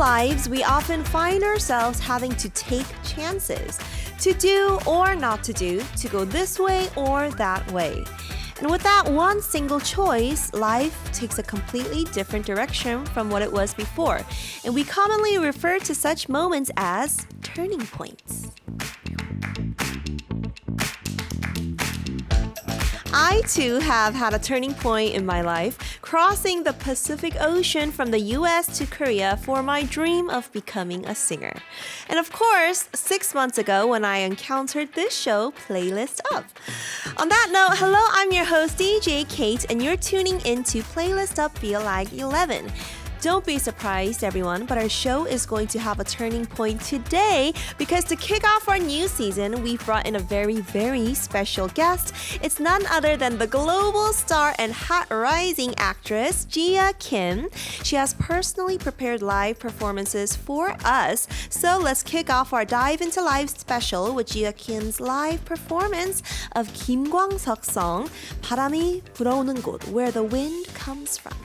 lives, we often find ourselves having to take chances, to do or not to do, to go this way or that way. And with that one single choice, life takes a completely different direction from what it was before. And we commonly refer to such moments as turning points. I too have had a turning point in my life, crossing the Pacific Ocean from the US to Korea for my dream of becoming a singer. And of course, 6 months ago when I encountered this show, Playlist Up. On that note, hello, I'm your host DJ Kate and you're tuning into Playlist Up via Like 11. Don't be surprised, everyone, but our show is going to have a turning point today because to kick off our new season, we've brought in a very, very special guest. It's none other than the global star and hot rising actress, Gia Kim. She has personally prepared live performances for us. So let's kick off our Dive into Live special with Gia Kim's live performance of Kwangseok song, 바람이 불어오는 곳, Where the Wind Comes From.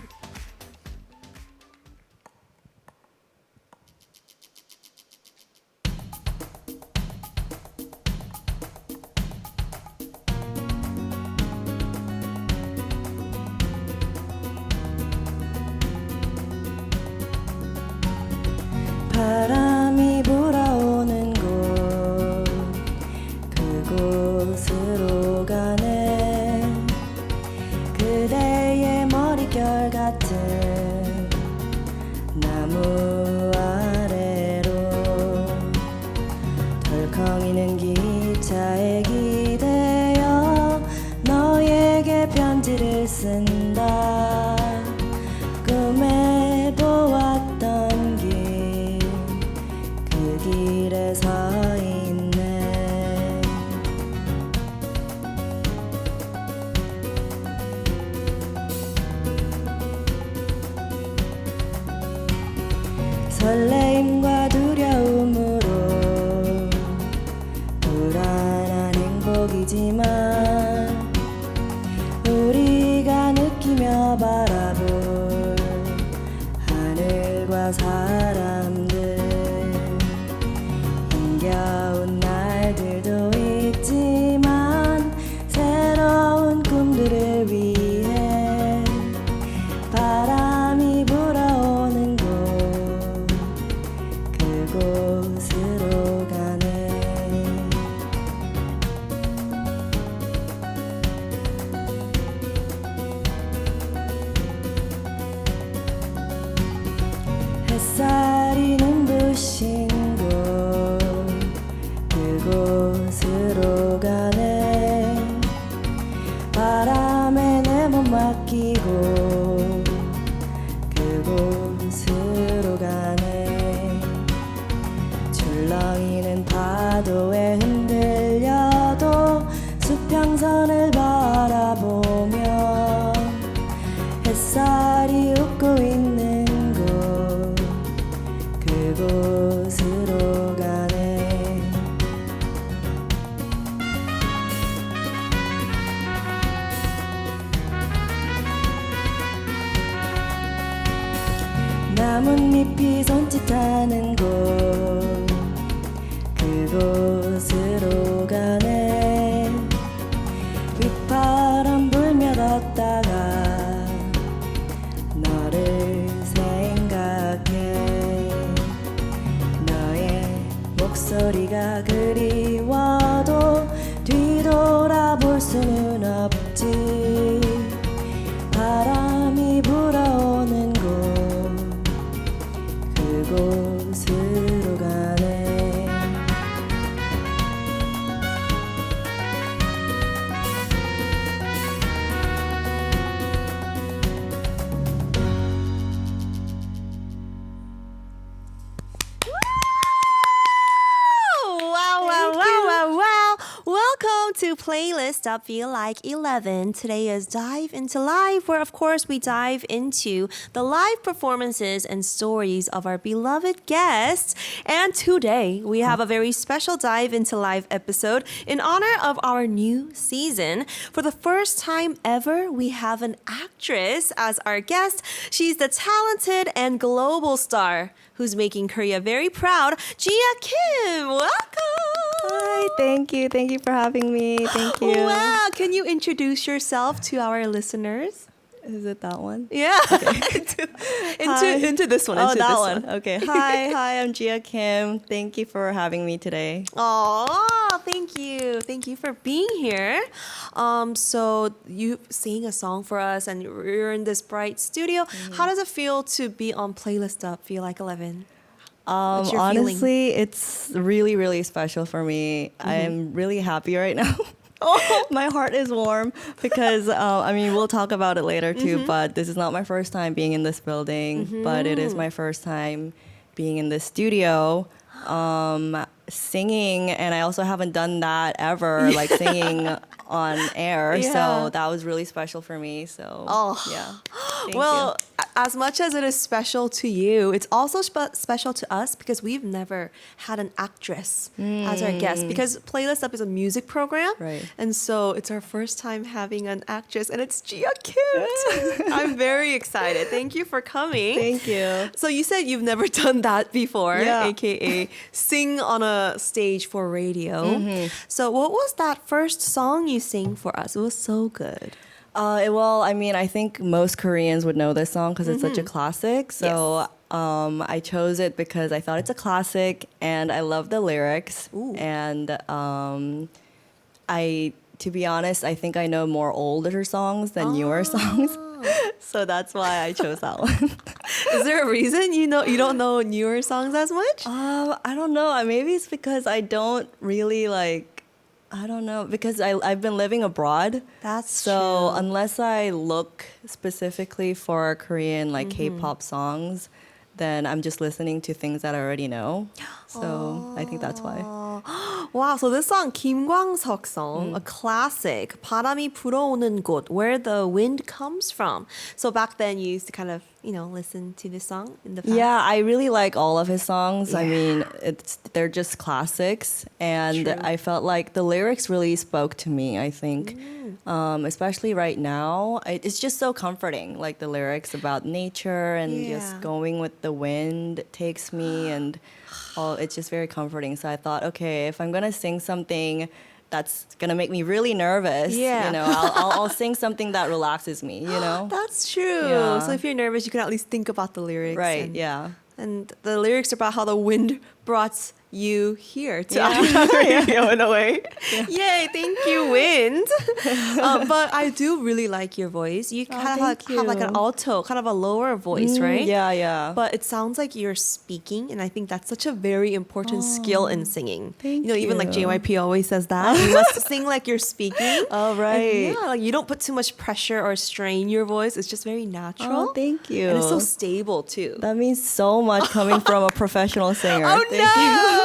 바람이 불어오는 곳 그곳으로 가네 그대의 머릿결 같은 나무 아래로 덜컹이는 기차에 기대어 너에게 편지를 쓴다 꿈에 보았던 길에 서 있네 설레임과 두려움으로 불안한 행복이지만 우리가 느끼며 바라볼 하늘과 사람들 힘겨운 날들도 있지만 새로운 꿈들을 위해 바람이 불어오는 곳 그곳으로 가네 햇살이 눈부신 그곳으로 가네 바람에 내 몸 맡기고 그곳으로 가네 출렁이는 파도에 흔들려도 수평선을 바라보며 햇살이 웃고 있는 곳 그곳으로 가네 나뭇잎이 손짓하는 곳 그곳으로 가네 휘파람 불며 걷다가 너를 생각해 너의 목소리가 그리워도 뒤돌아볼 수는 없지 바람이 불어오는 곳 그곳으로 가네 Wow, wow, wow. welcome to Playlist Up Feel Like 11. Today is Dive into Live, where of course we dive into the live performances and stories of our beloved guests. And today we have a very special Dive into Live episode in honor of our new season. For the first time ever, we have an actress as our guest. She's the talented and global star who's making Korea very proud, Gia Kim. Welcome. Hi, thank you. Thank you for having me. Thank you. Wow, can you introduce yourself to our listeners? Is it that one? Yeah. Hi. into this one. Oh, into that this one. Okay. Hi, I'm Gia Kim. Thank you for having me today. Oh, thank you. Thank you for being here. So you sing a song for us and you're in this bright studio. How does it feel to be on Playlist Up Feel Like 11? What's your feeling? Honestly, it's really, really special for me. I'm really happy right now. Oh, my heart is warm because, we'll talk about it later too, but this is not my first time being in this building, but it is my first time being in this studio, singing, and I also haven't done that ever, like singing on air, so that was really special for me, so yeah. Thank you. As much as it is special to you, it's also special to us because we've never had an actress as our guest. Because Playlist Up is a music program, Right. and so it's our first time having an actress, and it's Gia Kim. I'm very excited. Thank you for coming. Thank you. So you said you've never done that before, Yeah. aka sing on a stage for radio. So what was that first song you sang for us? It was so good. I think most Koreans would know this song because it's such a classic. So I chose it because I thought it's a classic and I love the lyrics. Ooh. And to be honest, I think I know more older songs than newer songs. So that's why I chose that one. Is there a reason you don't know newer songs as much? I don't know. Maybe it's because I don't really because I've been living abroad. That's so true. unless I look specifically for Korean K-pop songs, then I'm just listening to things that I already know. So I think that's why. Wow, so this song, 김광석 song, a classic, 바람이 불어오는 곳, where the wind comes from. So back then you used to kind of, listen to this song in the past? Yeah, I really like all of his songs. I mean, they're just classics. And True. I felt like the lyrics really spoke to me, I think. Especially right now. It's just so comforting, like the lyrics about nature and just going with the wind takes me. And it's just very comforting. So I thought, okay, if I'm going to sing something that's going to make me really nervous, I'll sing something that relaxes me, That's true. Yeah. So if you're nervous, you can at least think about the lyrics. Right, yeah. And the lyrics are about how the wind brought you here to Yeah. Arirang Radio in a way. Yay, thank you, wind. But I do really like your voice. You kind of thank have like an you. alto, kind of a lower voice, right? Yeah. But it sounds like you're speaking, and I think that's such a very important skill in singing. Thank Even like you. JYP always says that. You must sing like you're speaking. Oh, right. And like you don't put too much pressure or strain your voice. It's just very natural. Oh, thank you. And it's so stable too. That means so much coming from a professional singer. Oh Thank no!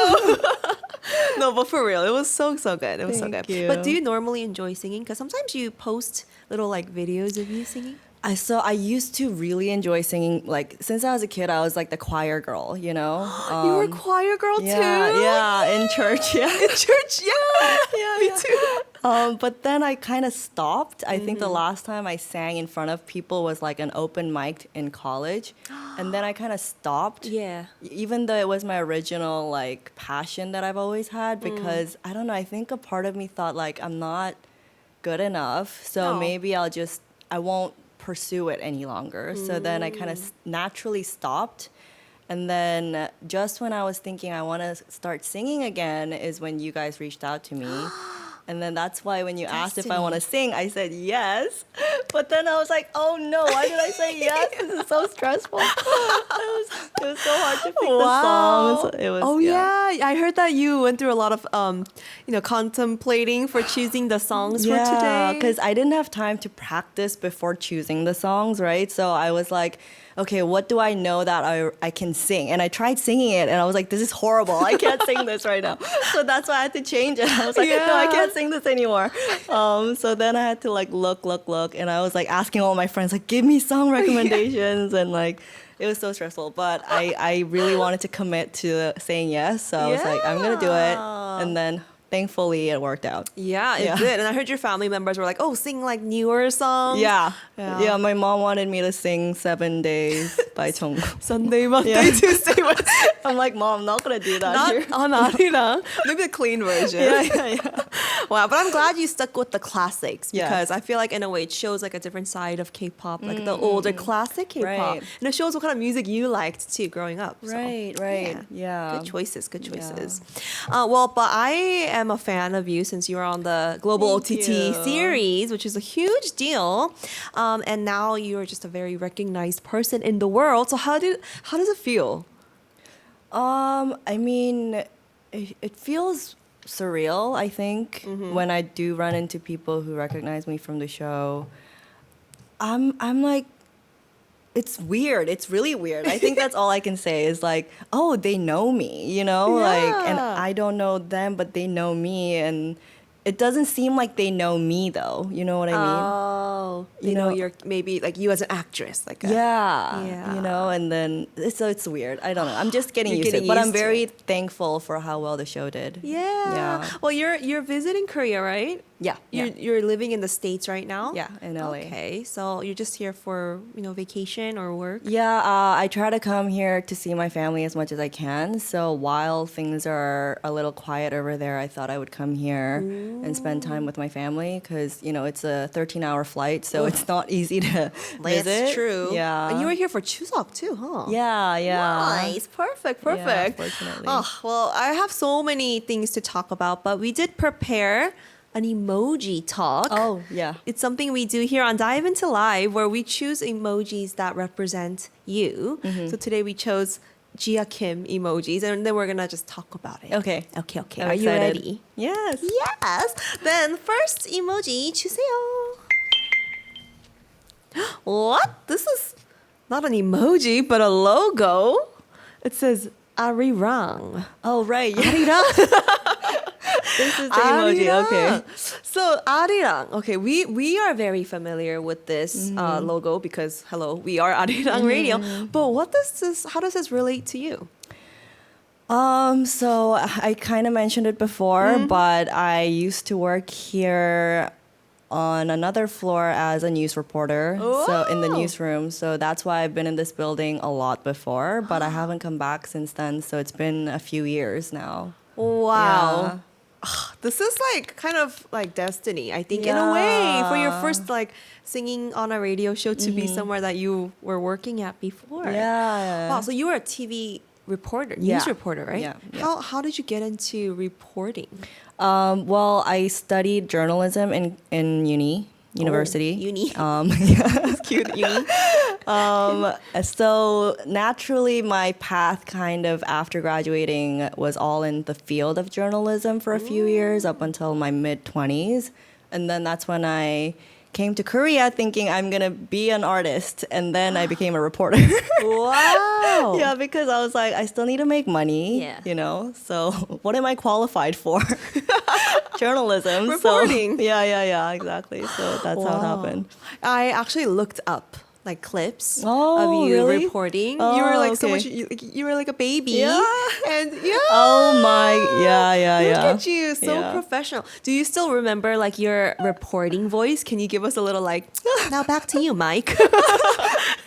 No, but for real, it was so good. It was so Thank good. you. But do you normally enjoy singing? Because sometimes you post little videos of you singing. I used to really enjoy singing. Like since I was a kid, I was like the choir girl, You were a choir girl too. Yeah, in church, yeah. In church, yeah, me too. But then I kind of stopped. I think the last time I sang in front of people was like an open mic in college, and then I kind of stopped. Yeah. Even though it was my original passion that I've always had, because I don't know. I think a part of me thought I'm not good enough, so Oh. maybe I won't pursue it any longer. So then I kind of naturally stopped. And then just when I was thinking I want to start singing again is when you guys reached out to me. And then that's why when you asked if I want to sing, I said yes. But then I was like, oh no, why did I say yes? This is so stressful. It was so hard to pick the songs. It was, I heard that you went through a lot of contemplating for choosing the songs for today. because I didn't have time to practice before choosing the songs, right? So I was like, okay, what do I know that I can sing? And I tried singing it, and I was like, this is horrible. I can't sing this right now. So that's why I had to change it. I was like, no, I can't sing this anymore. So then I had to like look, and I was like asking all my friends, like, give me song recommendations, and like, it was so stressful. But I really wanted to commit to saying yes. So I was like, I'm gonna do it, and then thankfully it worked out. Yeah, it did. And I heard your family members were like, oh, sing like newer songs. Yeah. My mom wanted me to sing 7 Days by Jungkook. Sunday, Monday, Tuesday, Wednesday. I'm like, Mom, I'm not gonna do that Not here. on Arirang. Maybe the clean version. Yeah. Wow, but I'm glad you stuck with the classics Yes. because I feel like in a way it shows like a different side of K-pop, like the older classic K-pop. Right. And it shows what kind of music you liked too growing up. So, Right. Yeah. Good choices. Well, but I am a fan of you since you were on the Global Thank OTT you. series, which is a huge deal. And now you are just a very recognized person in the world. So how does it feel? I mean, it feels surreal, I think, when I do run into people who recognize me from the show. I'm like, it's weird. It's really weird. I think that's all I can say is like, oh, they know me, you know? Like, and I don't know them, but they know me. And it doesn't seem like they know me though. You know what I mean? Oh, you know, you're maybe like you as an actress, like Yeah, you know, and then it's weird. I don't know. I'm just getting used to it, but I'm very thankful for how well the show did. Yeah. Well, you're visiting Korea, right? Yeah. You're living in the States right now? Yeah, in LA. Okay, so you're just here for, vacation or work? Yeah, I try to come here to see my family as much as I can. So while things are a little quiet over there, I thought I would come here and spend time with my family because, it's a 13-hour flight, so it's not easy to visit. That's true. Yeah. And you were here for Chuseok too, huh? Yeah. Nice. Perfect. Yeah, fortunately. Oh, well, I have so many things to talk about, but we did prepare an emoji talk. Oh, yeah. It's something we do here on Dive Into Live where we choose emojis that represent you. So today we chose Gia Kim emojis and then we're going to just talk about it. Okay. Okay. I'm Are you excited. ready? Yes. Yes. Then first emoji, 주세요. What? This is not an emoji, but a logo. It says ARIRANG. Oh, right. Yeah. ARIRAng. This is the emoji. Okay. So ARIRANG. Okay, we are very familiar with this logo because we are ARIRANG Radio. But how does this relate to you? So I kind of mentioned it before, but I used to work here on another floor as a news reporter, so in the newsroom. So that's why I've been in this building a lot before, but I haven't come back since then. So it's been a few years now. Wow. This is like kind of like destiny, I think, in a way, for your first like singing on a radio show to be somewhere that you were working at before. Yeah. Wow. So you were a TV reporter, news reporter, right? Yeah. How did you get into reporting? Well, I studied journalism in university. Uni. Yeah. Cute uni. So naturally, my path kind of after graduating was all in the field of journalism for a few years up until my mid-20s. And then that's when I came to Korea thinking I'm going to be an artist. And then I became a reporter. Wow. Yeah, because I was like, I still need to make money, So what am I qualified for? Journalism. Reporting. So, yeah, exactly. So that's how it happened. I actually looked up like clips Oh, of you really? reporting. Oh, You were like so okay. much. You were like a baby. Yeah. And Oh my, yeah. Look at you, so Yeah. professional. Do you still remember like your reporting voice? Can you give us a little like? Now back to you, Mike.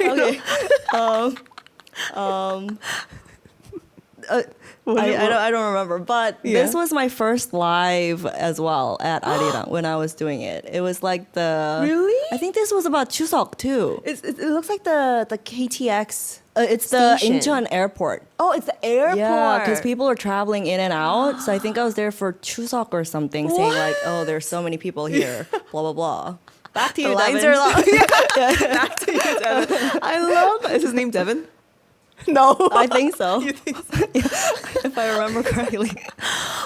Okay. I don't remember, but this was my first live as well at ARIRANG when I was doing it. It was like Really? I think this was about Chuseok too. It looks like the KTX. It's the Station. Incheon airport. Oh, it's the airport. Yeah, because people are traveling in and out. So I think I was there for Chuseok or something, saying like, "Oh, there's so many people here." Blah blah blah. Back to you, The lines Devin. are long. Back to you, Devin. I love. Is his name Devin? No, I think so. You think so? If I remember correctly.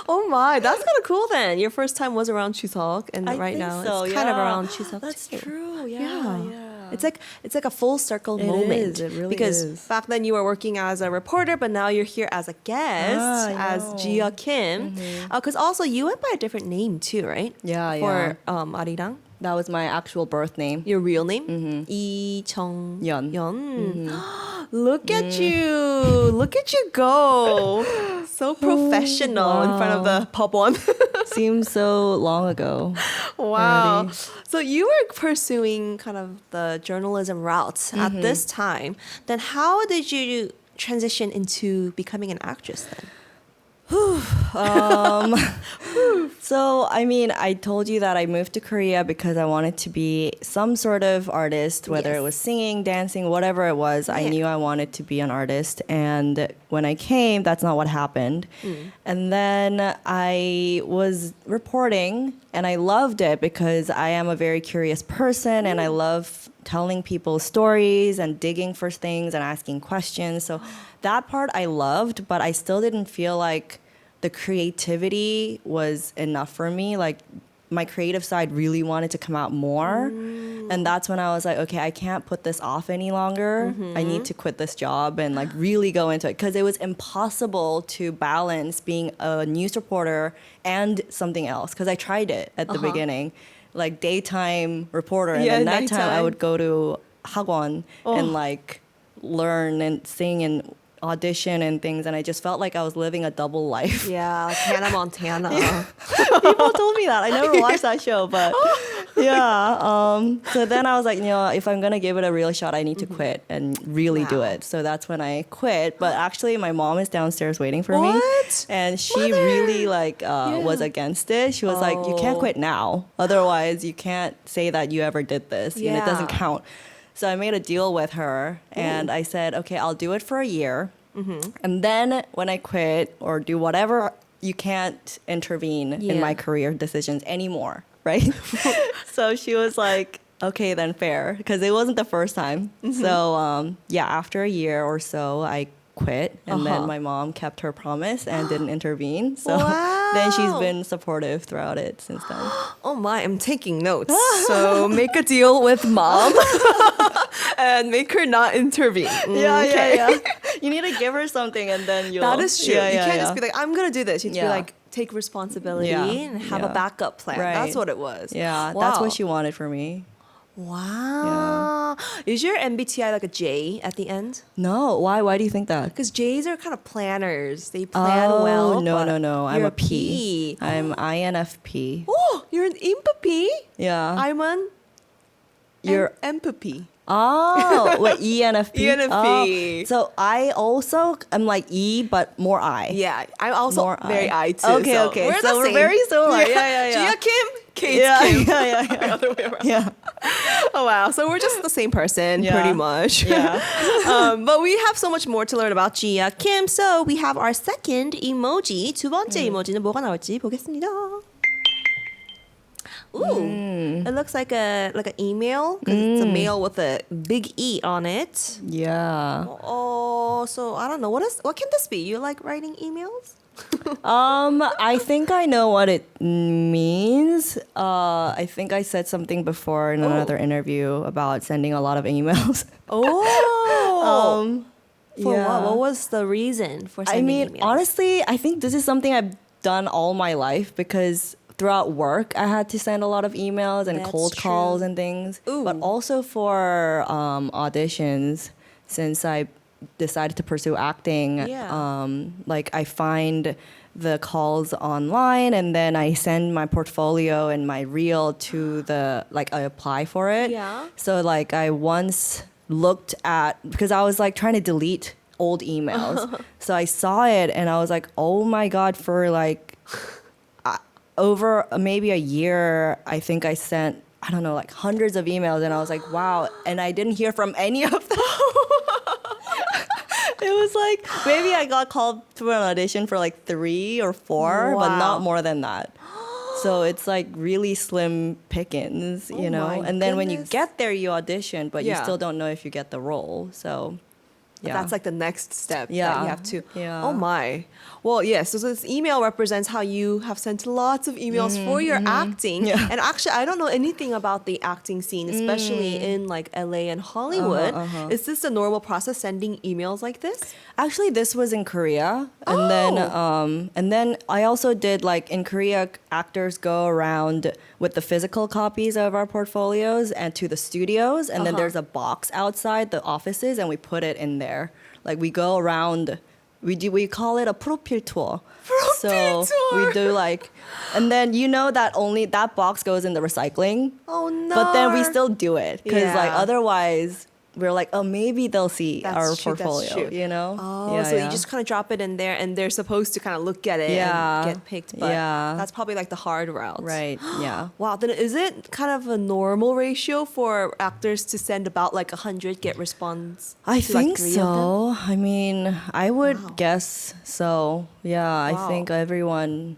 Oh my, that's kind of cool then. Your first time was around Chuseok, and I right think now so, it's kind of yeah. around Chuseok. That's too. true. Yeah. Yeah. It's like a full circle moment. It really because is. back then you were working as a reporter, but now you're here as a guest as Gia Kim. Because also you went by a different name too, right? For 아리랑. That was my actual birth name. Your real name? 이정연. Yeon. Look at you. Look at you go. So professional in front of the 법원. Seems so long ago. Wow. Already. So you were pursuing kind of the journalism route at this time. Then how did you transition into becoming an actress then? So, I mean, I told you that I moved to Korea because I wanted to be some sort of artist, whether it was singing, dancing, whatever it was. I knew I wanted to be an artist. And when I came, that's not what happened. And then I was reporting and I loved it because I am a very curious person and I love telling people stories and digging for things and asking questions. So that part I loved, but I still didn't feel like the creativity was enough for me. Like my creative side really wanted to come out more. And that's when I was like, okay, I can't put this off any longer. I need to quit this job and like really go into it. Because it was impossible to balance being a news reporter and something else. Because I tried it at the beginning. Like daytime reporter. And then nighttime I would go to 학원 and like learn and sing and audition and things, and I just felt like I was living a double life. Yeah, like Hannah Montana. People told me that. I never watched that show, but so then I was like, you know, if I'm gonna give it a real shot, I need to quit and really do it. So that's when I quit. But actually, my mom is downstairs waiting for me, and she really like was against it. She was like, you can't quit now, otherwise you can't say that you ever did this, and it doesn't count. So I made a deal with her and I said, okay, I'll do it for a year. And then when I quit or do whatever, you can't intervene in my career decisions anymore, right? So she was like, okay, then fair, because it wasn't the first time. So after a year or so, I quit. And then my mom kept her promise and didn't intervene. So then she's been supportive throughout it since then. Oh my, I'm taking notes. So make a deal with mom and make her not intervene. Yeah. You need to give her something and then you'll... That is true. You can't just be like, I'm going to do this. You need to be like, take responsibility and have a backup plan. Right. That's what it was. Yeah, that's what she wanted for me. Wow. Is your MBTI like a J at the end? No. Why do you think that? Because J's are kind of planners. They plan well. No. I'm you're a P. I'm INFP. Oh, you're an INFP? Yeah. I'm an You're ENFP. Oh, wait, ENFP? ENFP. Oh, so I also am like E, but more I. Yeah, I'm also More very I too. Okay. So we're very similar. Yeah. Gia Kim, Kate Kim. Yeah. The other way around. Yeah. Oh wow, so we're just the same person, pretty much. Yeah. But we have so much more to learn about Gia Kim. So we have our second emoji. 두 번째 이모지는 뭐가 나올지 보겠습니다. Ooh, it looks like an email because it's a mail with a big E on it. Yeah. Oh, so I don't know what can this be? You like writing emails? I think I know what it means. I think I said something before in another interview about sending a lot of emails. Oh. For what? What was the reason for sending emails? Honestly, I think this is something I've done all my life because throughout work, I had to send a lot of emails and cold calls and things. Ooh. But also for auditions, since I decided to pursue acting, like I find the calls online and then I send my portfolio and my reel to I apply for it. Yeah. So like I once looked at, because I was like trying to delete old emails. So I saw it and I was like, oh my God, for like over maybe a year, I think I sent, I don't know, like hundreds of emails. And I was like, wow. And I didn't hear from any of them. It was like, maybe I got called to an audition for like 3 or 4, but not more than that. So it's like really slim pickings, you know? And then when you get there, you audition, but you still don't know if you get the role. So Yeah. That's like the next step that Yeah. you have to. Yeah. Oh my. Well, yes. So this email represents how you have sent lots of emails for your acting. Yeah. And actually, I don't know anything about the acting scene, especially in like LA and Hollywood. Is this a normal process, sending emails like this? Actually, this was in Korea, and then I also did like in Korea, actors go around with the physical copies of our portfolios and to the studios, and then there's a box outside the offices, and we put it in there. Like we go around. We call it a profile tour. Profile tour. We do like, and then you know that only that box goes in the recycling. Oh no. But then we still do it because like Yeah. otherwise we're like, oh, maybe they'll see That's our true, that's portfolio, true. you know? Oh, so you just kind of drop it in there, and they're supposed to kind of look at it Yeah. and get picked. But Yeah. that's probably like the hard route. Right, yeah. Wow. Then is it kind of a normal ratio for actors to send about like 100 get response? I to, like, think 3 of them? so. I mean, I would Wow. guess so. Yeah, I Wow. think everyone,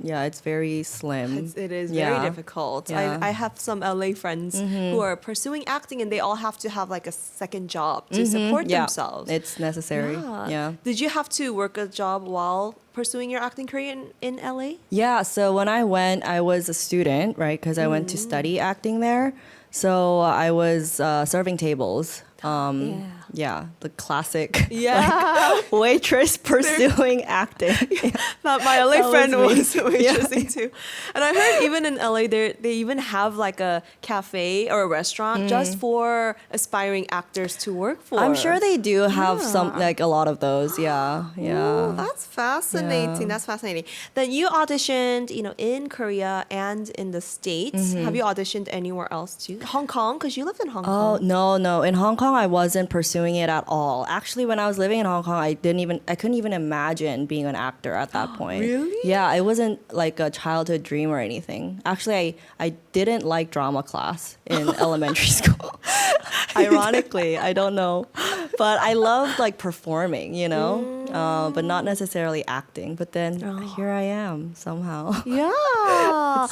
yeah, it's very slim. It is Yeah. very difficult. Yeah. I have some LA friends who are pursuing acting, and they all have to have like a second job to support Yeah, themselves. it's necessary. Yeah. Did you have to work a job while pursuing your acting career in LA? Yeah, so when I went, I was a student, right? Because I went to study acting there. So I was serving tables. Yeah, the classic like, waitress pursuing acting. That my LA That friend was was me. waitressing too. And I heard even in LA they even have like a cafe or a restaurant just for aspiring actors to work for. I'm sure they do have some, Yeah. like a lot of those. Yeah, yeah. Ooh, that's fascinating. Yeah. That's fascinating. Then you auditioned, in Korea and in the States. Have you auditioned anywhere else too? Hong Kong, because you lived in Hong Oh, Kong. no. In Hong Kong, I wasn't pursuing it at all. Actually, when I was living in Hong Kong, I couldn't even imagine being an actor at that point. Really? Yeah, it wasn't like a childhood dream or anything. Actually, I didn't like drama class in elementary school. Ironically, I don't know. But I loved like performing, but not necessarily acting. But then here I am somehow. Yeah.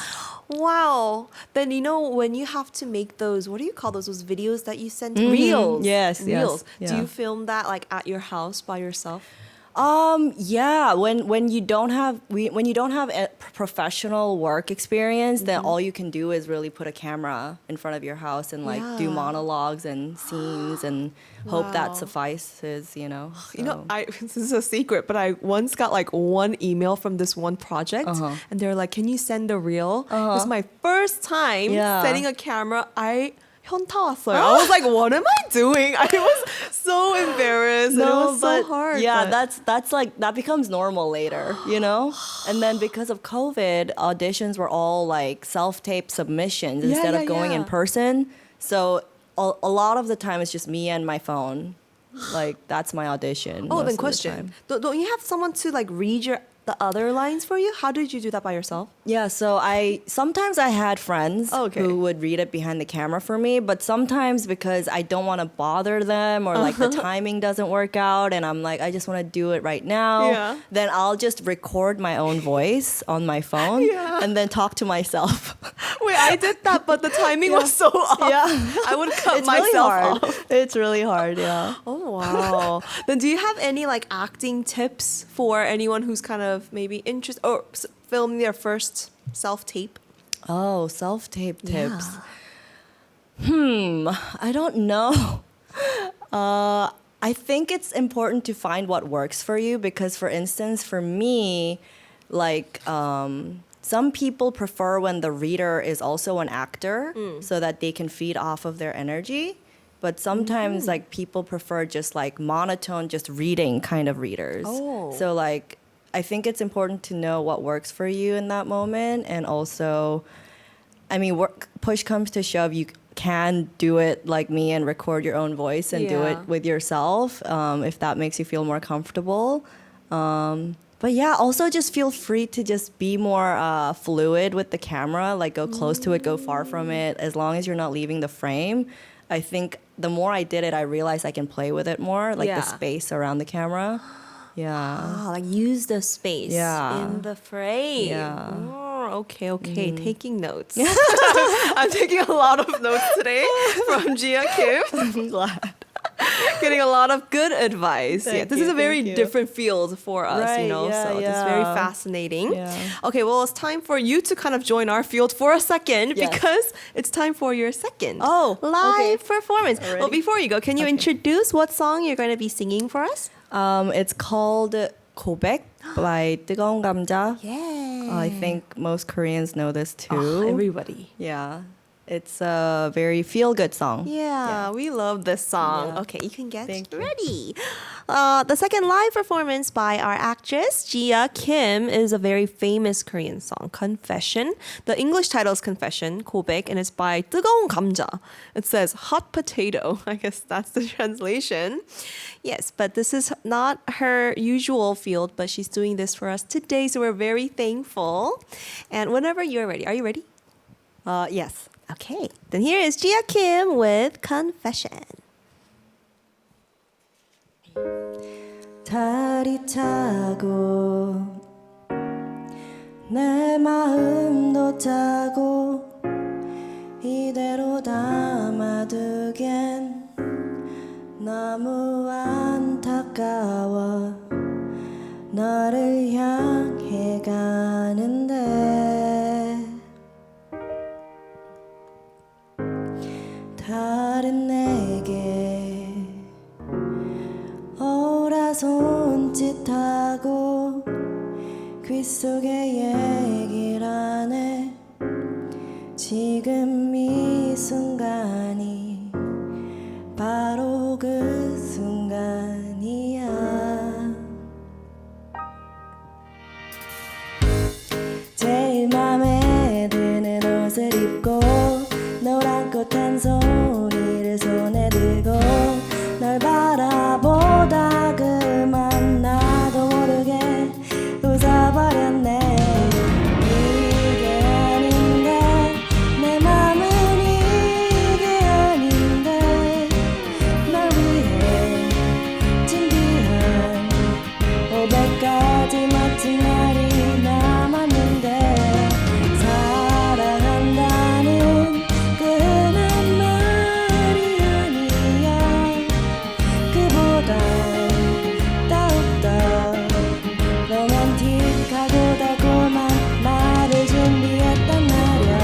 Wow. Then when you have to make those, what do you call those videos that you send? Reels. Yes, Reels. yes, Do yeah. you film that like at your house by yourself? Yeah, when you don't have a professional work experience, then all you can do is really put a camera in front of your house and like do Yeah. monologues and scenes and hope Wow. that suffices, so. This is a secret, but I once got like one email from this one project, and they're like, "Can you send a reel?" It was my first time Yeah. setting a camera. I 현타 왔어요. I was like, "What am I doing?" I was so embarrassed. and it was so hard. Yeah, but- that's like that becomes normal later, And then because of COVID, auditions were all like self-tape submissions instead of going in person. So a lot of the time it's just me and my phone. Like that's my audition. Oh, most then of the question: time. don't you have someone to like read the other lines for you? How did you do that by yourself? Yeah, so sometimes I had friends who would read it behind the camera for me, but sometimes because I don't want to bother them or like the timing doesn't work out and I'm like, I just want to do it right now, Yeah. then I'll just record my own voice on my phone and then talk to myself. Wait, I did that, but the timing was so off. Yeah. I would cut It's really myself hard. off. It's really hard, yeah. Oh wow! Then do you have any like acting tips for anyone who's kind of maybe interested or filming their first self-tape? Oh, self-tape tips. I don't know. I think it's important to find what works for you because, for instance, for me, like some people prefer when the reader is also an actor so that they can feed off of their energy. But sometimes like people prefer just like monotone, just reading kind of readers. Oh. So like I think it's important to know what works for you in that moment. And also, I mean, push comes to shove, you can do it like me and record your own voice and do Yeah. it with yourself if that makes you feel more comfortable. But yeah, also just feel free to just be more fluid with the camera, like go close to it, go far from it, as long as you're not leaving the frame. I think the more I did it, I realized I can play with it more, like Yeah. the space around the camera. Yeah. Ah, like use the space Yeah. in the frame. Yeah. Oh, okay. Taking notes. I'm taking a lot of notes today from Gia Kim. I'm glad. Getting a lot of good advice. This is a very different field for us, Right, so it's very fascinating. Yeah. Okay, well, it's time for you to kind of join our field for a second Yes. because it's time for your second okay. live performance. Well, Already? before you go, can you introduce what song you're going to be singing for us? It's called 고백 by 뜨거운 감자. Yeah. I think most Koreans know this too. Everybody. Yeah. It's a very feel-good song. Yeah, we love this song. Yeah. Okay, you can get Thank you. ready. The second live performance by our actress, Gia Kim, is a very famous Korean song, Confession. The English title is Confession, 고백, and it's by 뜨거운 감자. It says hot potato. I guess that's the translation. Yes, but this is not her usual field, but she's doing this for us today, so we're very thankful. And whenever you're ready, are you ready? Yes. Okay, then here is Gia Kim with Confession. 달이 타고 내 마음도 타고 이대로 담아두기엔 너무 안타까워 너를 향해 가는데 다른 내게 오라 손짓하고 귓속에 얘기를 하네 지금 이 순간이 바로 그 순간이야 제일 맘에 드는 옷을 입고 노란 꽃 한 송이를 손에 들고 널 바라보다 그만 나도 모르게 웃어버렸네 이게 아닌데 내 맘은 이게 아닌데 널 위해 준비한 500가지 멋진 말이 남았는데 사랑한다는 그런 말이 아니야 그보단 더욱더 로맨틱하고 달콤한 말을 준비했단 말이야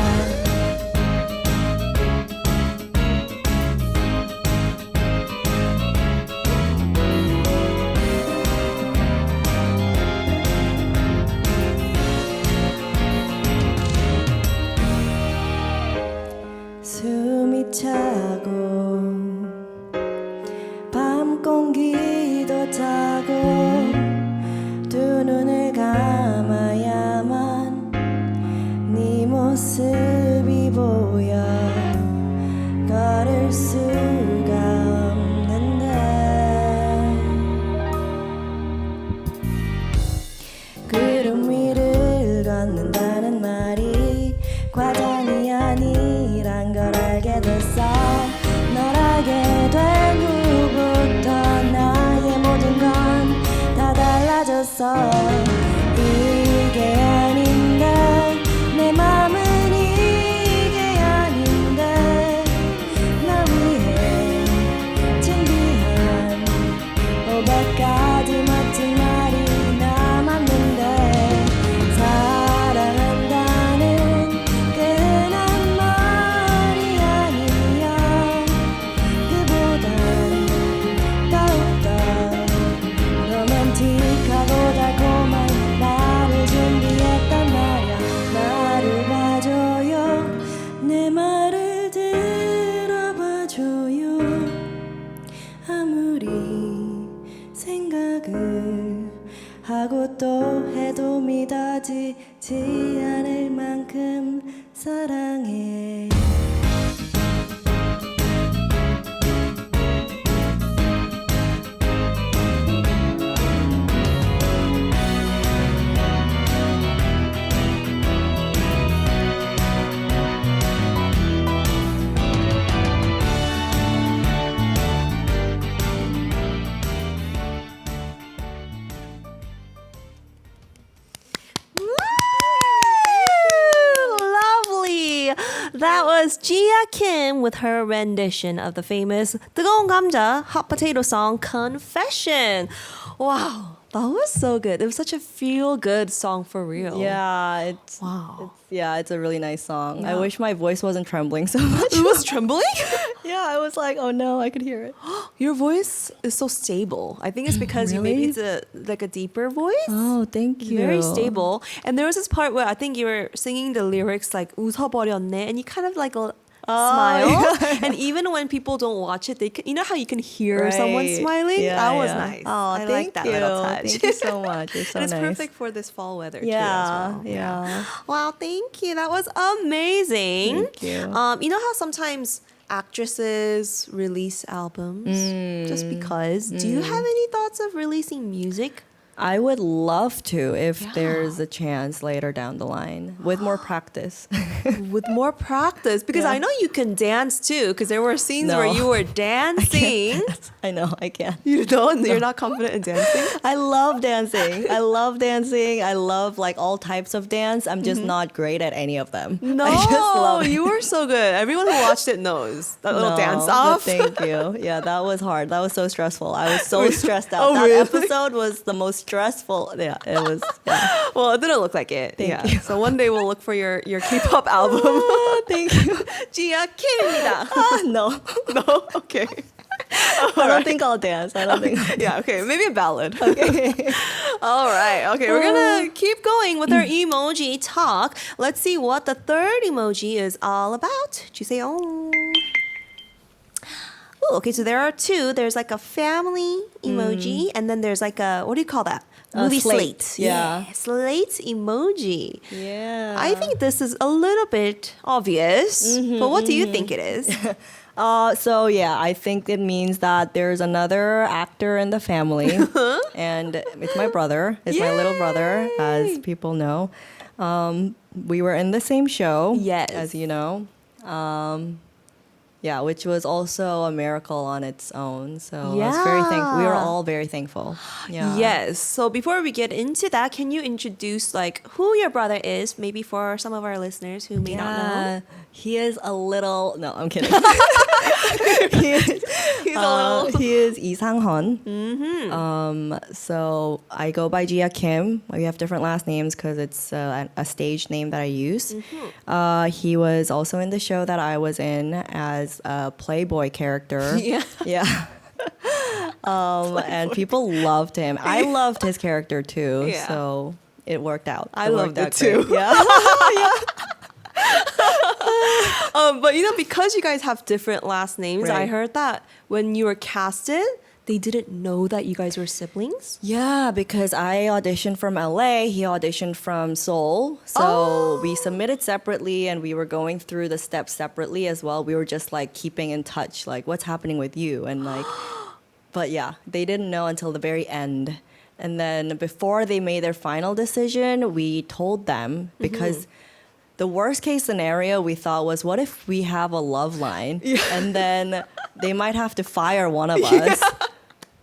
숨이 차고 밤 공기도 차고 두 눈을 감아야만 네 모습이 보여 걸을 수가 없는데 구름 위를 걷는다는 말이 과장이 아니란 걸 알게 됐어 널 알게 된 후부터 나의 모든 건 다 달라졌어 이게 아닌데 내 맘은 이게 아닌데 널 위해 준비한 500가지 멋진 말이 남았는데 사랑한다는 그런 말이 아니야 그보단 더욱더 로맨틱하고 달콤한 말을 준비했단 말야 나를 봐줘요 내 말을 들어봐줘요 아무리 생각을 하고 또 해도 믿어지지 않을 만큼 사랑해 That was Gia Kim with her rendition of the famous 뜨거운 감자 hot potato song Confession. Wow, that was so good. It was such a feel-good song for real. Yeah, it's a really nice song. I wish my voice wasn't trembling so much. It was trembling? Yeah, I was like, oh no, I could hear it. Your voice is so stable. I think it's because you maybe it's a deeper voice. Oh, thank you. Very stable. And there was this part where I think you were singing the lyrics like 웃어버렸네, and you kind of like smile. Yeah. And even when people don't watch it, they can, you know how you can hear someone smiling? Yeah, that was yeah. nice. Oh, I like that little touch. Thank you so much. You're so And it's nice. perfect for this fall weather too as Yeah, well. yeah. Wow, thank you. That was amazing. Thank you. You know how sometimes actresses release albums just because? Do you have any thoughts of releasing music? I would love to if there's a chance later down the line with more practice. With more practice, because Yeah. I know you can dance too, because there were scenes No. where you were dancing. I know, I can't. You don't? You're not confident in dancing? I love dancing. I love like all types of dance. I'm just not great at any of them. No, I just love it. you were so good. Everyone who watched it knows that little No, dance but off. Thank you. Yeah, that was hard. That was so stressful. I was so stressed out. Oh, that really? episode was the most stressful. Yeah, it was. Yeah. Well, it didn't look like it. Thank you. So one day we'll look for your K-pop album. Thank you. Gia Kim입니다. No, No? Okay. I don't think I'll dance. I don't think. Yeah, okay. Maybe a ballad. Okay. All right. Okay, we're going to keep going with our emoji talk. Let's see what the third emoji is all about. 주세요. Ooh, okay, so there are two. There's like a family emoji, and then there's like a, what do you call that? Movie slate. Yeah. Slate emoji. Yeah. I think this is a little bit obvious, but what do you think it is? So yeah, I think it means that there's another actor in the family, and it's my brother. It's my little brother, as people know. We were in the same show, Yes. as you know. Yeah, which was also a miracle on its own. So I was very thankful. We were all very thankful. Yeah. Yes. So before we get into that, can you introduce like who your brother is, maybe for some of our listeners who may not know? He is a little. No, I'm kidding. He's a little. He is Lee Sang-hun. So I go by Gia Kim. We have different last names because it's a stage name that I use. He was also in the show that I was in as a Playboy character. Yeah. Yeah. And people loved him. I loved his character too. Yeah. So it worked out. I worked loved it out great. too. Yeah. But you know, because you guys have different last names, I Right. heard that when you were casted, they didn't know that you guys were siblings. Yeah, because I auditioned from LA, he auditioned from Seoul. So we submitted separately and we were going through the steps separately as well. We were just like keeping in touch, like what's happening with you and like but yeah, they didn't know until the very end. And then before they made their final decision, we told them because the worst case scenario we thought was, what if we have a love line and then they might have to fire one of us?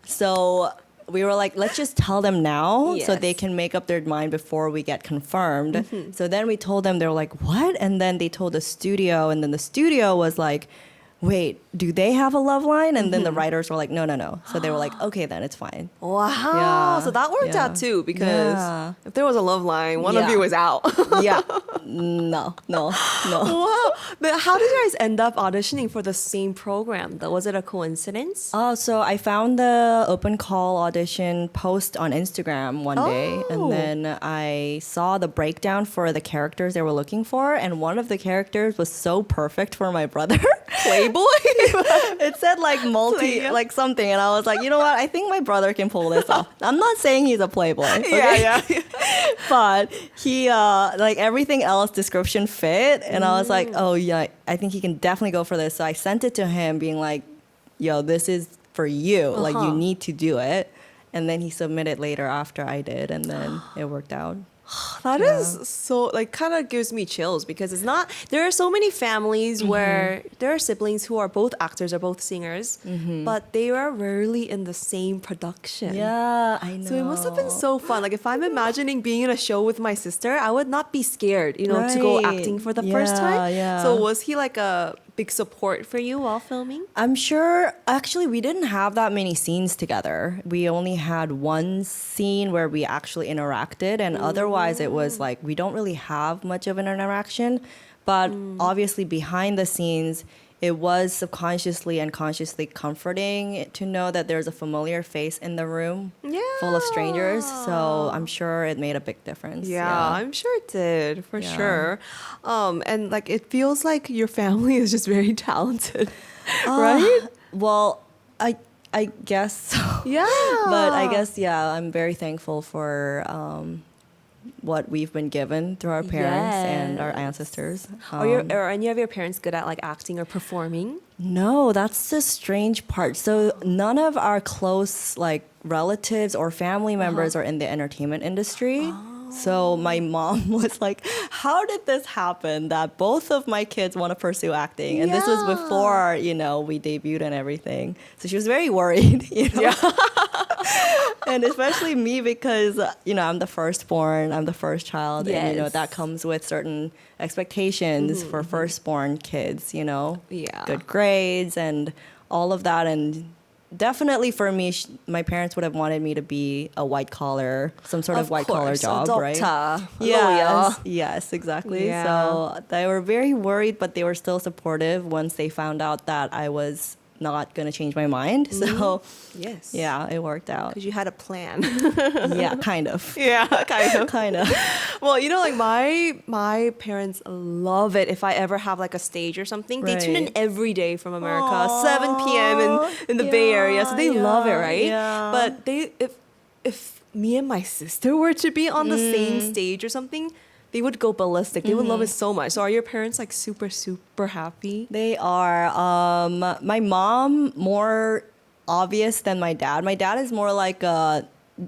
So we were like, let's just tell them now so they Yes. can make up their mind before we get confirmed. So then we told them, they were like, what? And then they told the studio, and then the studio was like, wait, do they have a love line? And then the writers were like, no. So they were like, okay, then it's fine. Wow. Yeah. So that worked Yeah. out too, because Yeah. if there was a love line, one of Yeah. you was out. Yeah. No. Wow. But how did you guys end up auditioning for the same program though? Was it a coincidence? Oh, so I found the open call audition post on Instagram one day, Oh. and then I saw the breakdown for the characters they were looking for, and one of the characters was so perfect for my brother. Playboy? It said like Play- like something, and I was like, you know what? I think my brother can pull this off. I'm not saying he's a playboy, okay? Yeah. But he like everything else description fit, and I was like, oh yeah, I think he can definitely go for this. So I sent it to him being like, yo, this is for you, like you need to do it. And then he submitted later after I did, and then it worked out. That is so, like, kind of gives me chills because it's not, there are so many families where there are siblings who are both actors or both singers, but they are rarely in the same production. Yeah, I know. So it must have been so fun. Like if I'm imagining being in a show with my sister, I would not be scared, you know, to go Right. acting for the first time. Yeah. So was he like a big support for you while filming? I'm sure, actually, we didn't have that many scenes together. We only had one scene where we actually interacted, and otherwise it was like we don't really have much of an interaction. But obviously, behind the scenes, it was subconsciously and consciously comforting to know that there's a familiar face in the room full of strangers. So I'm sure it made a big difference. Yeah, I'm sure it did, for sure. And like it feels like your family is just very talented, right? Well, I guess so. Yeah. But I guess, I'm very thankful for what we've been given through our parents and our ancestors. Are any of your parents good at like acting or performing? No, that's the strange part. So none of our close like relatives or family members are in the entertainment industry. So my mom was like, how did this happen that both of my kids want to pursue acting? And this was before, we debuted and everything. So she was very worried, And especially me because, I'm the firstborn, I'm the first child. And, that comes with certain expectations for firstborn kids, Yeah. good grades and all of that. And definitely for me, my parents would have wanted me to be a white collar, some sort of white collar job, right? Yes, exactly. Yeah. So they were very worried, but they were still supportive once they found out that I was not going to change my mind. So Yes. yeah, it worked out. Because you had a plan. Yeah, kind of. Yeah, kind of. Kind of. Well, like my parents love it if I ever have like a stage or something. They tune in Right. every day from America, 7 p.m. in the Bay Area. So they love it, right? Yeah. But if me and my sister were to be on the same stage or something, they would go ballistic. They would love it so much. So are your parents like super, super happy? They are. My mom more obvious than my dad. My dad is more like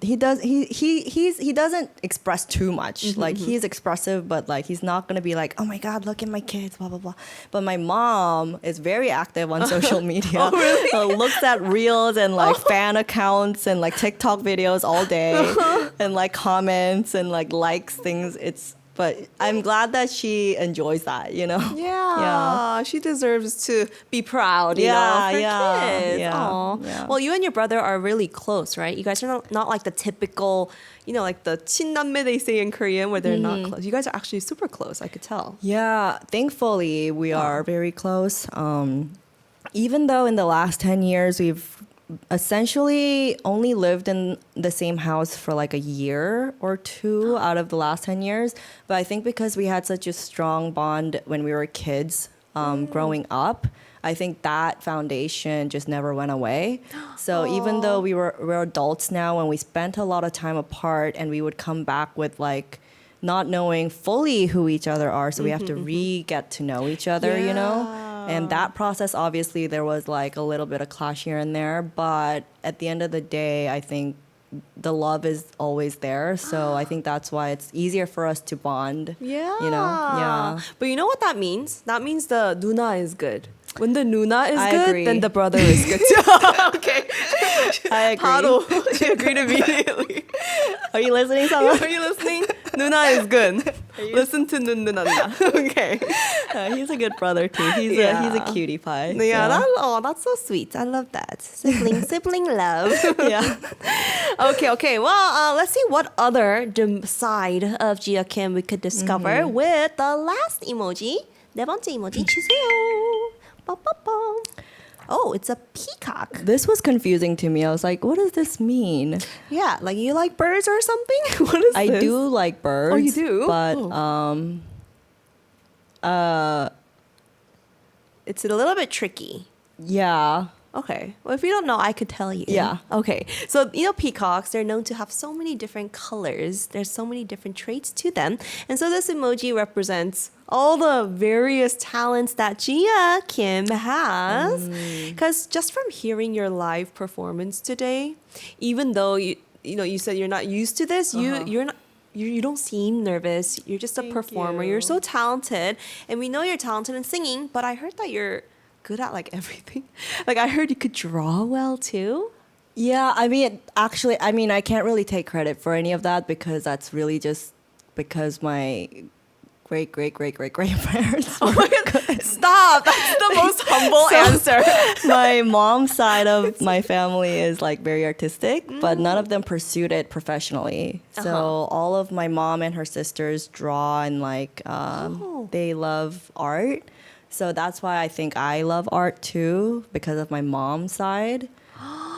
he doesn't express too much. Like he's expressive, but like he's not gonna be like, oh my God, look at my kids, blah blah blah. But my mom is very active on social media. Looks at reels and like fan accounts and like TikTok videos all day, and like comments and like likes things. But I'm glad that she enjoys that, Yeah, she deserves to be proud, you know, for kids. Aw. Yeah. Well, you and your brother are really close, right? You guys are not like the typical, like the 친남매 they say in Korean where they're not close. You guys are actually super close, I could tell. Yeah, thankfully we are very close. Even though in the last 10 years we've essentially only lived in the same house for like a year or two out of the last 10 years. But I think because we had such a strong bond when we were kids growing up, I think that foundation just never went away. So even though we're adults now and we spent a lot of time apart and we would come back with like not knowing fully who each other are. So we have to get to know each other, And that process, obviously, there was like a little bit of clash here and there. But at the end of the day, I think the love is always there. So I think that's why it's easier for us to bond. Yeah. Yeah. But you know what that means? That means the nuna is good. When the nuna is I good, agree. then the brother is good too. Okay. I agree. 바로 she agreed immediately. Are you listening, Sala? Are you listening? Nuna is good. Listen to Nunna. Okay. He's a good brother too. He's a cutie pie. Yeah, that's so sweet. I love that. Sibling love. Yeah. Okay. Well, let's see what other side of Gia Kim we could discover with the last emoji. 네 번째 emoji 주세요. 빠빠빠. Oh, it's a peacock. This was confusing to me. I was like, what does this mean? Yeah, like you like birds or something? What is I this? do like birds. Oh, you do? But it's a little bit tricky. yeah. Okay. Well, if you don't know, I could tell you. Yeah. Okay. So, peacocks, they're known to have so many different colors. There's so many different traits to them. And so this emoji represents all the various talents that Gia Kim has. Because just from hearing your live performance today, even though you said you're not used to this, you're not you don't seem nervous. You're just a performer. You're so talented, and we know you're talented in singing. But I heard that you're good at like everything. Like I heard you could draw well too. Yeah, I mean, actually, I mean, I can't really take credit for any of that because that's really just because my great-great-great-great-grandparents were good. Stop! That's the most humble answer. My mom's side of my family is like very artistic, but none of them pursued it professionally. So all of my mom and her sisters draw and like they love art. So that's why I think I love art too because of my mom's side.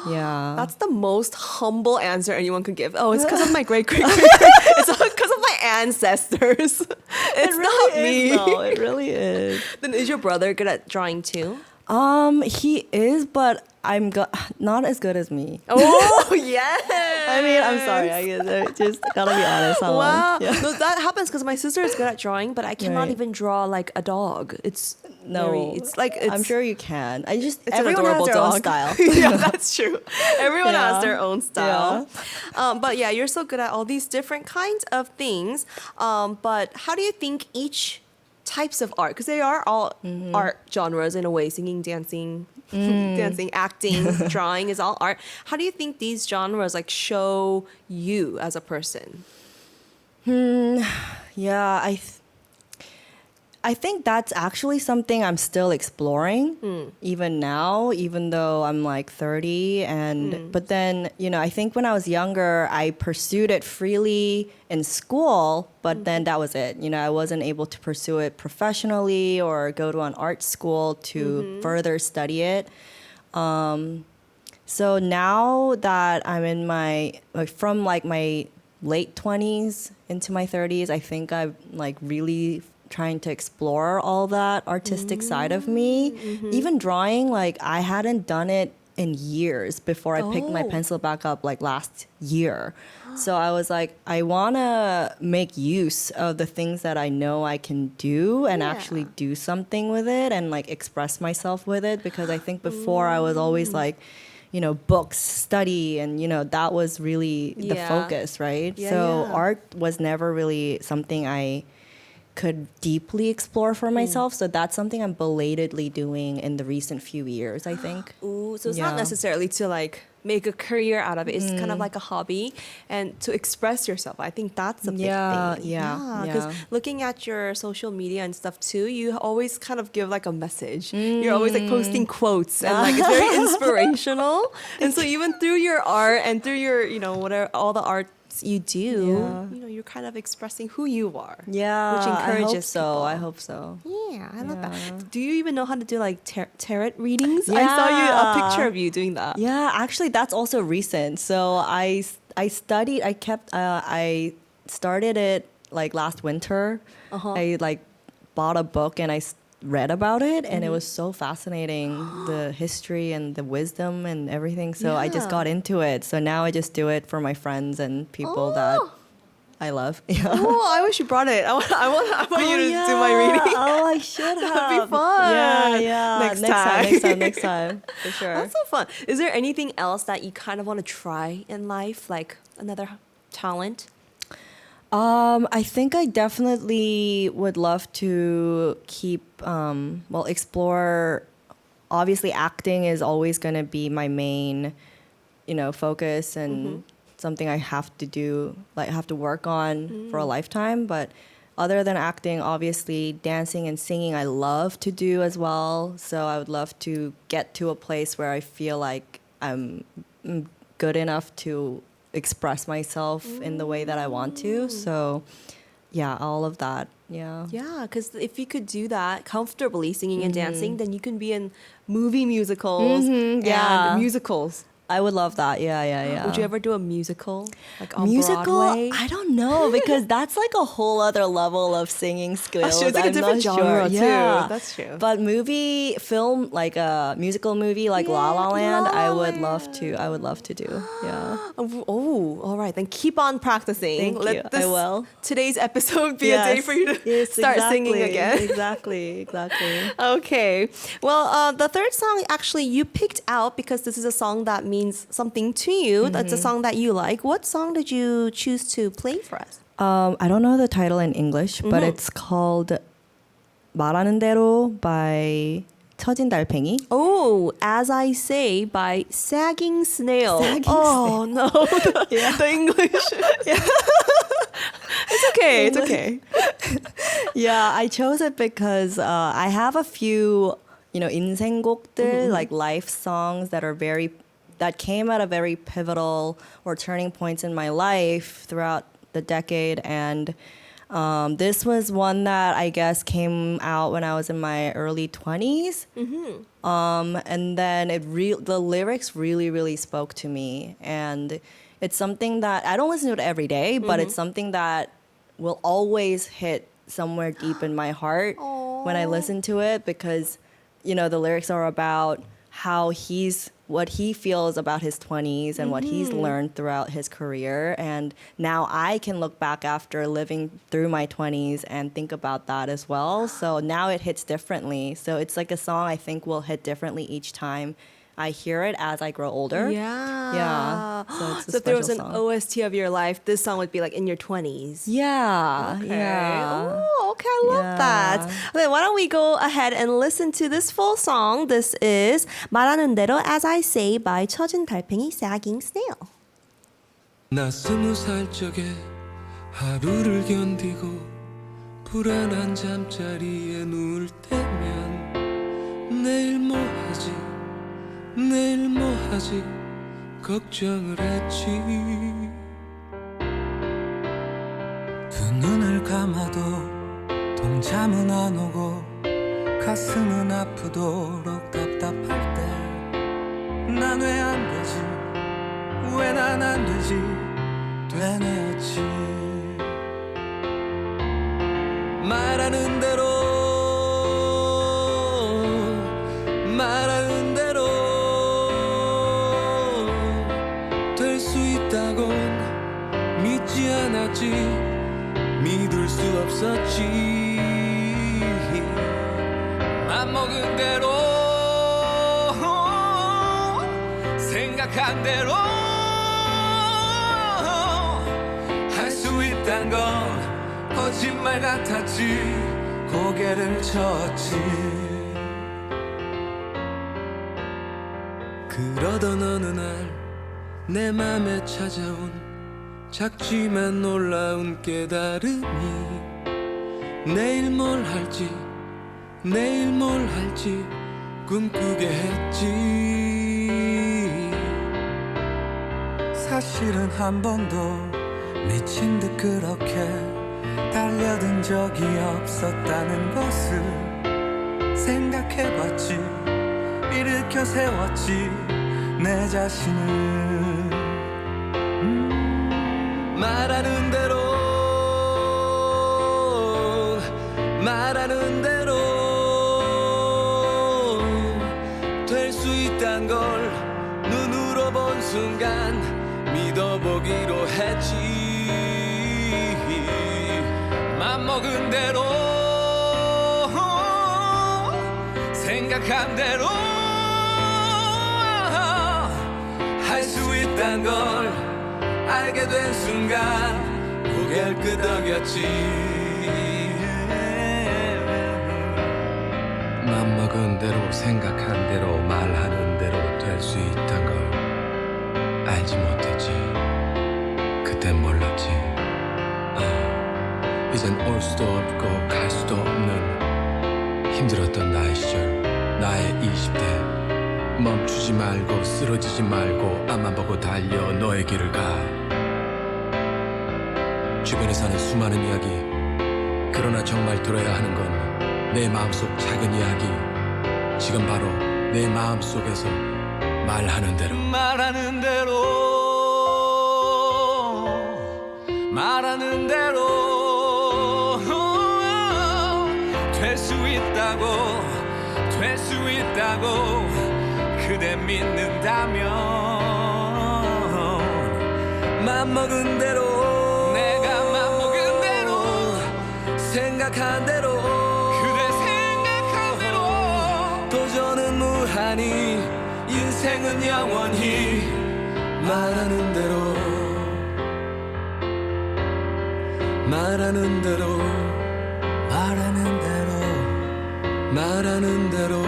Yeah. That's the most humble answer anyone could give. Oh, it's because of my great-great-great. It's because of my ancestors. It's not me. No, it really is. Then is your brother good at drawing too? He is, but not as good as me. Oh, yes. I mean, I'm sorry. I just gotta be honest. Wow. Yeah. No, that happens because my sister is good at drawing, but I cannot Right. even draw like a dog. It's I'm sure you can. it's Everyone an has adorable their dog. own style. Yeah, that's true. Everyone Yeah. has their own style. But yeah, you're so good at all these different kinds of things. But how do you think each types of art, because they are all art genres in a way, singing, dancing, dancing, acting, drawing is all art. How do you think these genres like show you as a person? Yeah, I think that's actually something I'm still exploring even now, even though I'm like 30. But then, I think when I was younger, I pursued it freely in school, but then that was it. I wasn't able to pursue it professionally or go to an art school to further study it. So now that I'm in from my late 20s into my 30s, I think I'm like really trying to explore all that artistic side of me. Even drawing, like I hadn't done it in years before I picked my pencil back up like last year. So I was like, I want to make use of the things that I know I can do and actually do something with it and like express myself with it, because I think before I was always like, books, study, and, that was really the focus, right? So art was never really something I could deeply explore for myself. So that's something I'm belatedly doing in the recent few years, I think. Ooh, so it's not necessarily to like make a career out of it. It's kind of like a hobby and to express yourself. I think that's a big thing. Yeah. Because looking at your social media and stuff too, you always kind of give like a message. You're always like posting quotes and like it's very inspirational. And so even through your art and through your, whatever, all the art you do, you're kind of expressing who you are. Yeah, which encourages people. I hope so. Yeah, I love that. Do you even know how to do like tarot readings? I saw a picture of you doing that. Yeah, actually, that's also recent. So I started it like last winter. I like bought a book and I read about it, and it was so fascinating, the history and the wisdom and everything. So I just got into it. So now I just do it for my friends and people that I love. Oh, I wish you brought it. I want you to do my reading. Oh, I should have. That'd be fun. Yeah. Next time, for sure. That's so fun. Is there anything else that you kind of want to try in life, like another talent? I think I definitely would love to explore. Obviously, acting is always going to be my main, focus and something I have to do, like have to work on for a lifetime. But other than acting, obviously, dancing and singing I love to do as well. So I would love to get to a place where I feel like I'm good enough to express myself in the way that I want to. So yeah, all of that. Yeah, because if you could do that comfortably, singing and dancing, then you can be in movie musicals and musicals. I would love that. Yeah. Would you ever do a musical, like on musical? Broadway? I don't know, because that's like a whole other level of singing skills. That's true. It's like a different genre too. Yeah. That's true. But film, like a musical movie like La La Land, I would love to do. Yeah. Oh, all right. Then keep on practicing. Thank you. I will. Today's episode be a day for you to start singing again. Exactly. Okay. Well, the third song actually you picked out because this is a song that means something to you. That's a song that you like. What song did you choose to play for us? I don't know the title in English, but it's called 말하는 대로 by 처진 달팽이. Oh, As I Say by Sagging Snail. Oh, no. The English. It's okay. It's okay. Yeah, I chose it because I have a few, 인생곡들, like life songs that came at a very pivotal or turning points in my life throughout the decade, and this was one that I guess came out when I was in my early 20s. And then the lyrics really, really spoke to me, and it's something that I don't listen to it every day, but it's something that will always hit somewhere deep in my heart when I listen to it, because the lyrics are about what he feels about his 20s and what he's learned throughout his career. And now I can look back after living through my 20s and think about that as well. So now it hits differently. So it's like a song I think will hit differently each time I hear it as I grow older. Yeah. So it's a So if there was an song. OST of your life, this song would be like in your 20s. Yeah. Okay. Yeah. Oh, okay. I love that. Okay, why don't we go ahead and listen to this full song. This is 말하는 대로 As I Say by 처진 달팽이 Sagging Snail. 나 20살 적에 하루를 견디고 불안한 잠자리에 누울 때면 내일 뭐 하지 내일 뭐 하지 걱정을 했지 두 눈을 감아도 동참은 안 오고 가슴은 아프도록 답답할 때 난 왜 안 되지 왜 난 안 되지 되뇌었지 말하는 대로 말하는 대로 될 수 있다곤 믿지 않았지 믿을 수 없었지 맘먹은 대로 생각한 대로 할 수 있단 건 거짓말 같았지 고개를 쳤지 그러던 어느 날 내 맘에 찾아온 작지만 놀라운 깨달음이 내일 뭘 할지 내일 뭘 할지 꿈꾸게 했지 사실은 한 번도 미친 듯 그렇게 달려든 적이 없었다는 것을 생각해봤지 일으켜 세웠지 내 자신을 말하는 대로 말하는 대로 될 수 있단 걸 눈으로 본 순간 믿어보기로 했지 맘먹은 대로 생각한 대로 할 수 있단 걸 알게 된 순간 고개를 끄덕였지 맘먹은 대로 생각한 대로 말하는 대로 될 수 있단 걸 알지 못했지 그땐 몰랐지 이젠 올 수도 없고 갈 수도 없는 힘들었던 나의 시절 나의 20대 멈추지 말고 쓰러지지 말고 앞만 보고 달려 너의 길을 가 주변에 사는 수많은 이야기 그러나 정말 들어야 하는 건 내 마음속 작은 이야기 지금 바로 내 마음속에서 말하는 대로 말하는 대로 말하는 대로 될 수 있다고 될 수 있다고 그대 믿는다면 맘먹은 대로 내가 맘먹은 대로 생각한 대로 그대 생각한 대로 도전은 무한히 인생은 영원히 말하는 대로 말하는 대로 말하는 대로 말하는 대로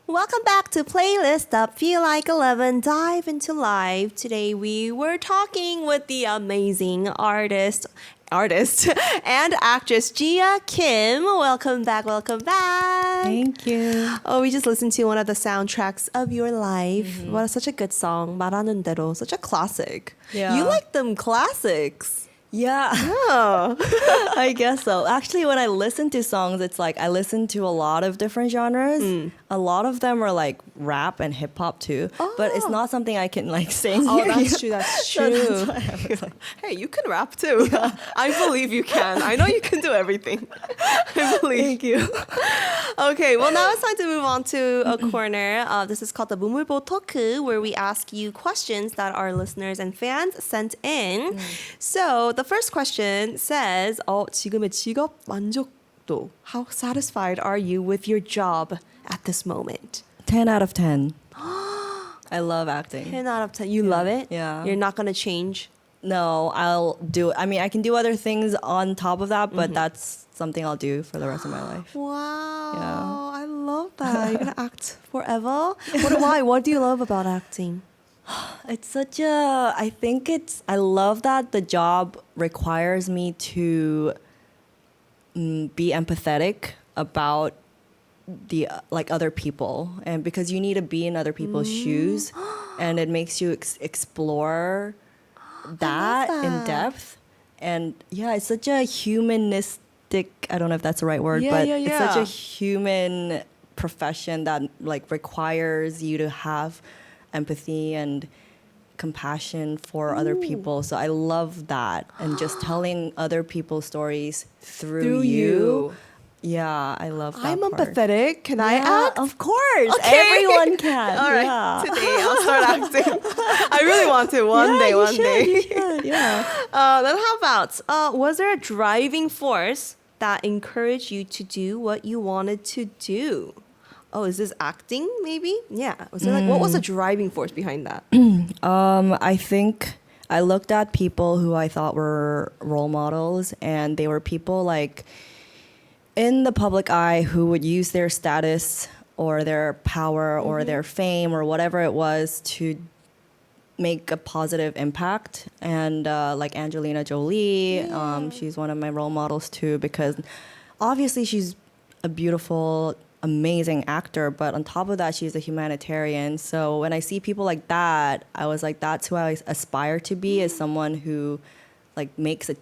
Welcome back to Playlist Up. Feel like 11. Dive into live. Today we were talking with the amazing artist and actress Gia Kim. Welcome back. Welcome back. Thank you. Oh, we just listened to one of the soundtracks of your life. What such a good song. 말하는 대로. Such a classic. Yeah. You like them classics. Yeah. Oh. I guess so. Actually, when I listen to songs, it's like I listen to a lot of different genres. A lot of them are like rap and hip hop too. But it's not something I can like sing. Oh, here. that's true. That's true. So that's why I was like, Hey, you can rap too. I believe you can. I know you can do everything. I believe. thank you. Okay, well now it's time to move on to a corner. This is called the 무물보 토크, where we ask you questions that our listeners and fans sent in. So the first question says, 지금의 직업 만족도. How satisfied are you with your job at this moment? 10 out of 10. I love acting. 10 out of 10. You love it? Yeah. You're not going to change? No, I can do other things on top of that, but that's something I'll do for the rest of my life. Wow. Yeah. I love that. You're going to act forever? Why? What do you love about acting? It's such a, I love that the job requires me to be empathetic about the like other people, and because you need to be in other people's shoes, and it makes you explore that in depth. And yeah, it's such a humanistic, I don't know if that's the right word, but it's such a human profession that like requires you to have empathy and compassion for other people. So I love that, and just telling other people's stories through you. Yeah, I love that I'm part. empathetic. Can I act? Of course. Okay. Everyone can. All right. Yeah. Today I'll start acting. I really want to. One day. You should, yeah. Then how about, was there a driving force that encouraged you to do what you wanted to do? Oh, is this acting maybe? Yeah. Was there what was the driving force behind that? I think I looked at people who I thought were role models, and they were people like in the public eye who would use their status or their power or their fame or whatever it was to make a positive impact. And like Angelina Jolie, she's one of my role models too, because obviously she's a beautiful, amazing actor, but on top of that, she's a humanitarian. So when I see people like that, I was like, that's who I aspire to be, as someone who like makes a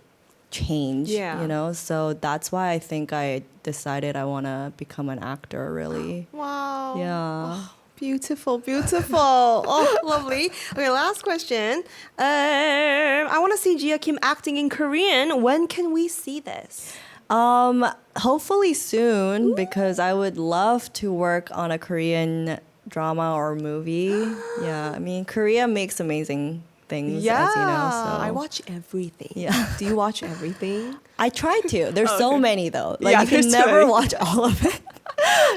change, you know? So that's why I think I decided I want to become an actor, really. Wow. Yeah. Oh, beautiful, beautiful. Oh, lovely. Okay, last question. I want to see Gia Kim acting in Korean. When can we see this? Hopefully soon, because I would love to work on a Korean drama or movie. Yeah, I mean, Korea makes amazing things, as you know. So. I watch everything. Yeah. Do you watch everything? I try to. There's so many though. Like Yeah, you can there's too never many. watch all of it.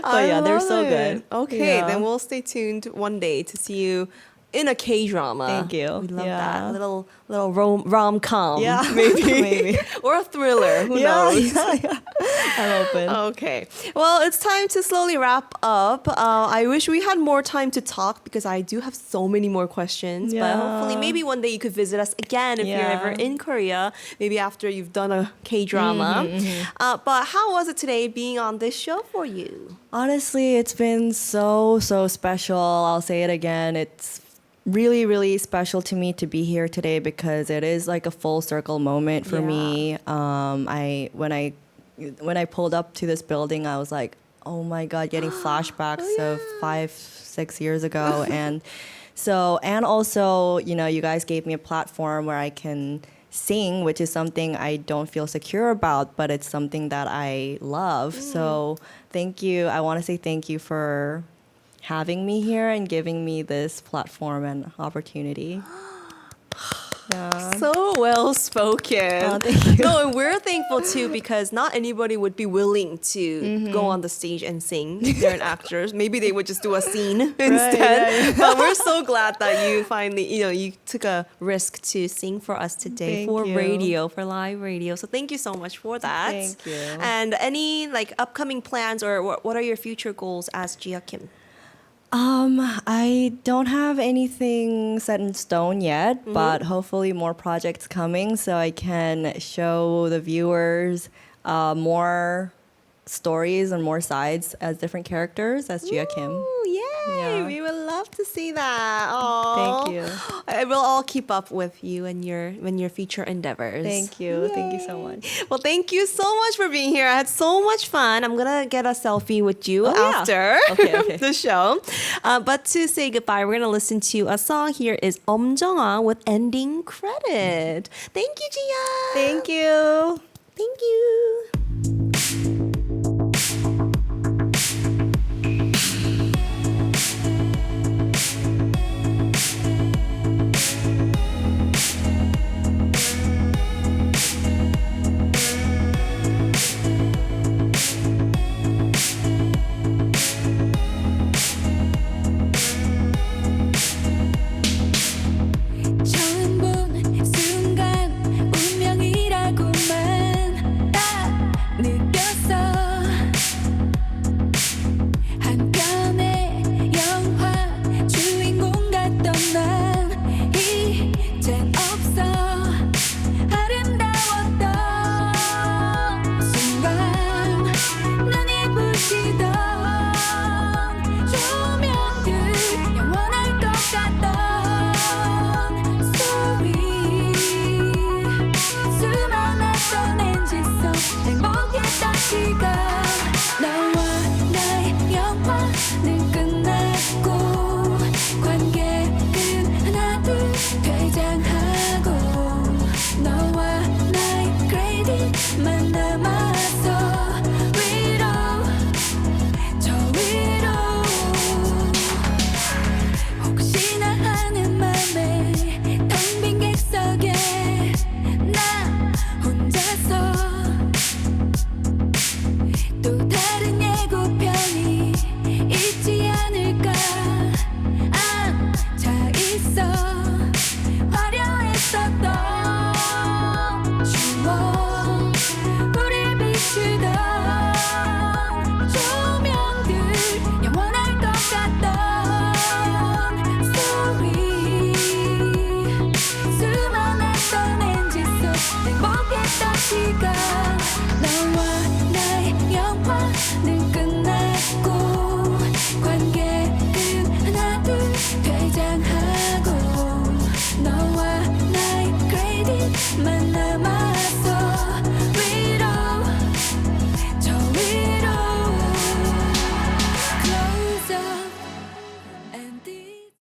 But yeah, they're so good. Okay, Yeah. then we'll stay tuned one day to see you in a K-drama. Thank you. We love Yeah. that. Little rom-com. Yeah, maybe. maybe. Or a thriller. Who knows? Yeah. I'm open. Okay. Well, it's time to slowly wrap up. I wish we had more time to talk because I do have so many more questions. But Yeah. hopefully, maybe one day you could visit us again if you're Yeah. ever in Korea. Maybe after you've done a K-drama. But how was it today being on this show for you? Honestly, it's been so special. I'll say it again. It's really, really special to me to be here today because it is like a full circle moment for me. When I pulled up to this building, I was like, oh my God, getting flashbacks of 5-6 years ago. And also, you know, you guys gave me a platform where I can sing, which is something I don't feel secure about, but it's something that I love. So thank you. I want to say thank you for having me here and giving me this platform and opportunity. Yeah. So well spoken. Oh, thank you. No, and we're thankful too because not anybody would be willing to go on the stage and sing. They're an actors. Maybe they would just do a scene instead. But we're so glad that you finally, you took a risk to sing for us today Thank for you. radio, for live radio. So thank you so much for that. Thank you. And any upcoming plans or what are your future goals as Gia Kim? I don't have anything set in stone yet, but hopefully more projects coming so I can show the viewers more stories and more sides as different characters as Gia Kim. Ooh, yay! Yeah. We would love to see that. Aww. Thank you. We'll all keep up with you and your future endeavors. Thank you. Thank you so much. Well, thank you so much for being here. I had so much fun. I'm gonna get a selfie with you after Okay. the show. But to say goodbye, we're gonna listen to a song. Here is 엄정아 with Ending Credit. Thank you, Gia. Thank you.